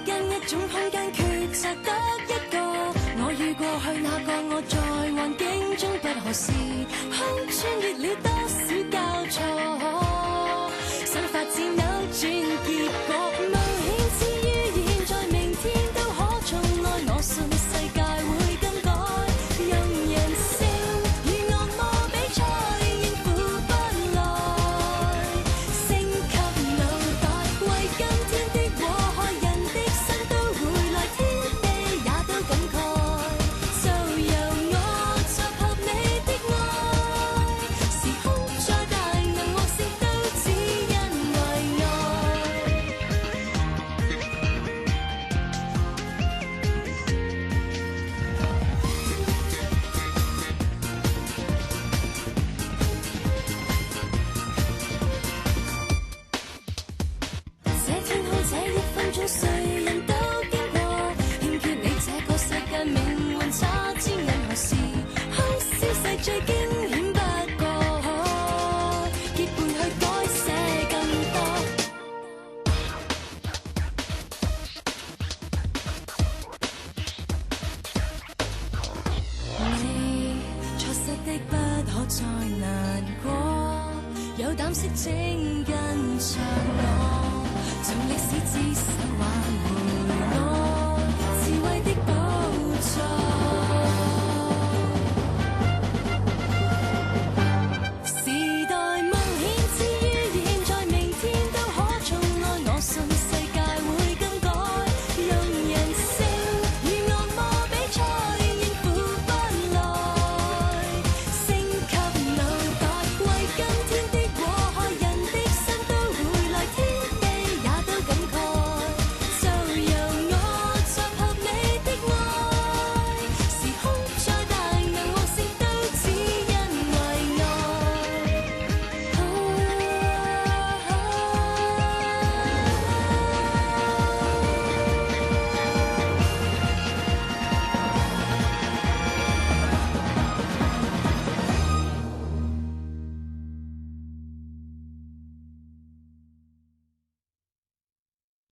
間一種空間抉擇得一個，我與過去那個我在環境中不可思空穿越了多少交錯，想發展扭轉結果，冒險之於現在明天都可重來，我信世界會更改，用人性與惡魔比賽應付不來，升級腦袋為今天的禍害，人的心都會來，天地也都感慨，就由我集合你的愛，時空再大能獲勝都只因為愛。這天空這一分鐘誰人都經過，欠缺你這個世界命運差知任何時空消逝最驚險不過，結伴去改寫更多。你錯失的不可再難過，有膽識請跟着我。